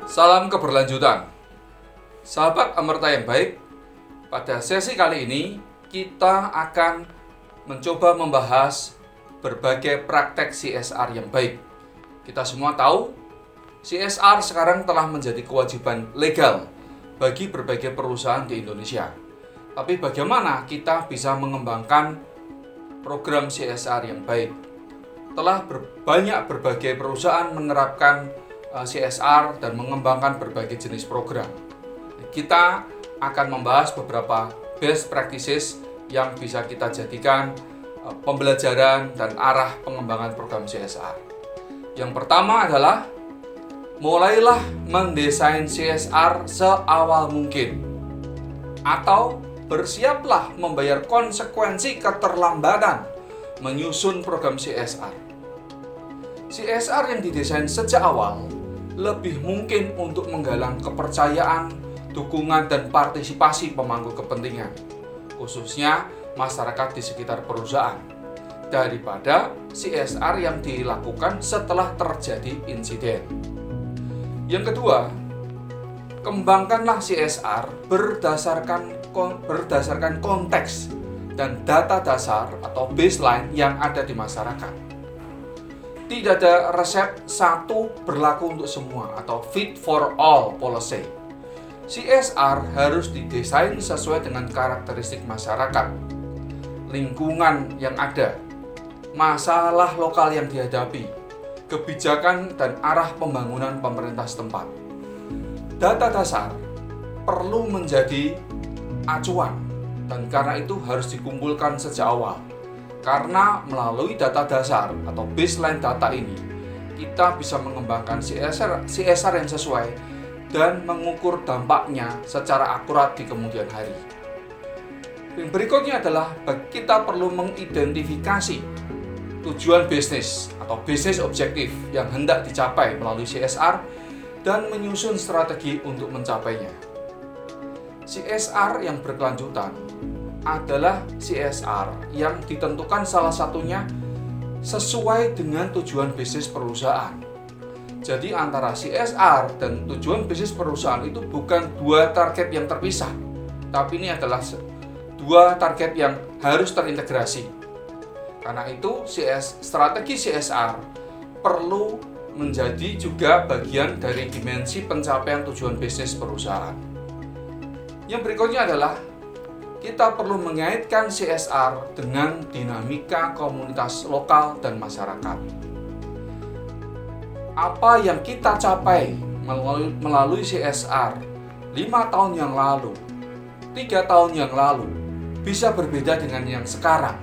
Salam keberlanjutan. Sahabat Amerta yang baik, pada sesi kali ini kita akan mencoba membahas berbagai praktek CSR yang baik. Kita semua tahu CSR sekarang telah menjadi kewajiban legal bagi berbagai perusahaan di Indonesia. Tapi bagaimana kita bisa mengembangkan program CSR yang baik? Telah banyak berbagai perusahaan menerapkan CSR dan mengembangkan berbagai jenis program. Kita akan membahas beberapa best practices yang bisa kita jadikan pembelajaran dan arah pengembangan program CSR. Yang pertama adalah mulailah mendesain CSR seawal mungkin, atau bersiaplah membayar konsekuensi keterlambatan menyusun program CSR. CSR yang didesain sejak awal lebih mungkin untuk menggalang kepercayaan, dukungan, dan partisipasi pemangku kepentingan, khususnya masyarakat di sekitar perusahaan, daripada CSR yang dilakukan setelah terjadi insiden. Yang kedua, kembangkanlah CSR berdasarkan konteks dan data dasar atau baseline yang ada di masyarakat. Tidak ada resep satu berlaku untuk semua atau fit for all policy. CSR harus didesain sesuai dengan karakteristik masyarakat, lingkungan yang ada, masalah lokal yang dihadapi, kebijakan dan arah pembangunan pemerintah setempat. Data dasar perlu menjadi acuan, dan karena itu harus dikumpulkan sejak awal. Karena melalui data dasar atau baseline data ini, kita bisa mengembangkan CSR yang sesuai dan mengukur dampaknya secara akurat di kemudian hari. Yang berikutnya adalah kita perlu mengidentifikasi tujuan bisnis atau bisnis objektif yang hendak dicapai melalui CSR dan menyusun strategi untuk mencapainya. CSR yang berkelanjutan adalah CSR yang ditentukan salah satunya sesuai dengan tujuan bisnis perusahaan. Jadi antara CSR dan tujuan bisnis perusahaan itu bukan dua target yang terpisah, tapi ini adalah dua target yang harus terintegrasi. Karena itu strategi CSR perlu menjadi juga bagian dari dimensi pencapaian tujuan bisnis perusahaan. Yang berikutnya adalah kita perlu mengaitkan CSR dengan dinamika komunitas lokal dan masyarakat. Apa yang kita capai melalui CSR 5 tahun yang lalu, 3 tahun yang lalu, bisa berbeda dengan yang sekarang.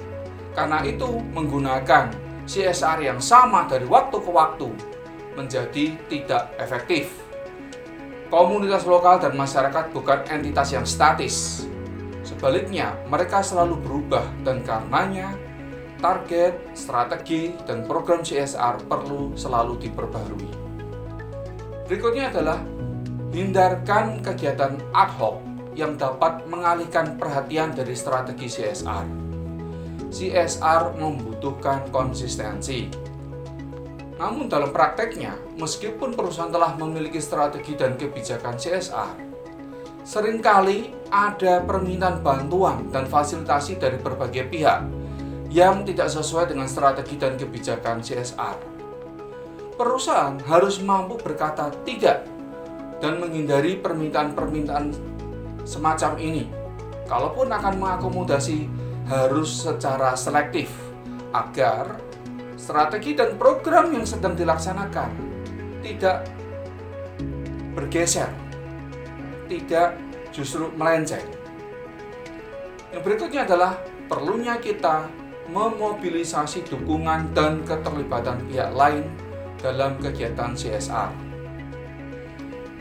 Karena itu menggunakan CSR yang sama dari waktu ke waktu menjadi tidak efektif. Komunitas lokal dan masyarakat bukan entitas yang statis. Sebaliknya, mereka selalu berubah dan karenanya target, strategi, dan program CSR perlu selalu diperbarui. Berikutnya adalah hindarkan kegiatan ad hoc yang dapat mengalihkan perhatian dari strategi CSR. CSR membutuhkan konsistensi. Namun dalam prakteknya, meskipun perusahaan telah memiliki strategi dan kebijakan CSR, seringkali ada permintaan bantuan dan fasilitasi dari berbagai pihak yang tidak sesuai dengan strategi dan kebijakan CSR. Perusahaan harus mampu berkata tidak dan menghindari permintaan-permintaan semacam ini. Kalaupun akan mengakomodasi, harus secara selektif agar strategi dan program yang sedang dilaksanakan tidak bergeser, tidak justru melenceng. Yang berikutnya adalah perlunya kita memobilisasi dukungan dan keterlibatan pihak lain dalam kegiatan CSR.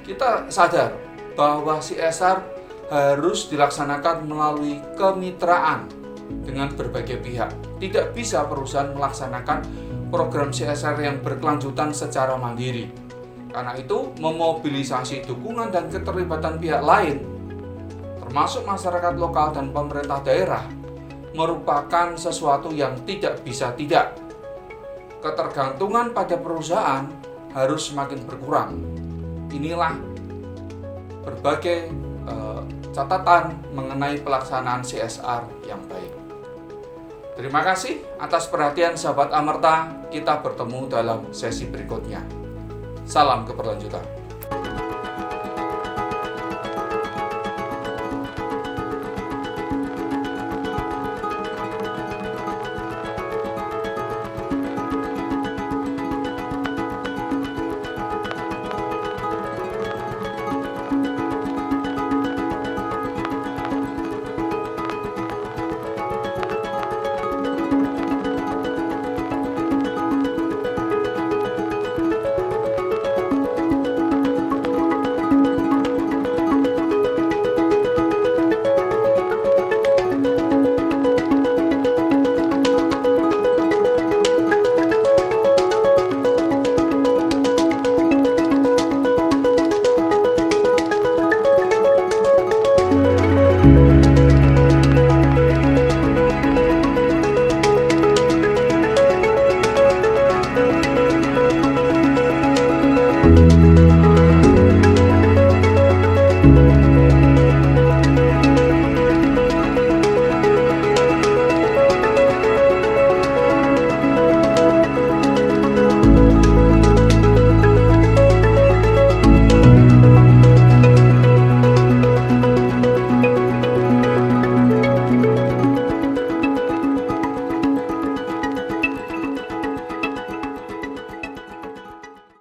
Kita sadar bahwa CSR harus dilaksanakan melalui kemitraan dengan berbagai pihak. Tidak bisa perusahaan melaksanakan program CSR yang berkelanjutan secara mandiri. Karena itu, memobilisasi dukungan dan keterlibatan pihak lain, termasuk masyarakat lokal dan pemerintah daerah, merupakan sesuatu yang tidak bisa tidak. Ketergantungan pada perusahaan harus semakin berkurang. inilah berbagai catatan mengenai pelaksanaan CSR yang baik. Terima kasih atas perhatian sahabat Amerta. Kita bertemu dalam sesi berikutnya. Salam keberlanjutan.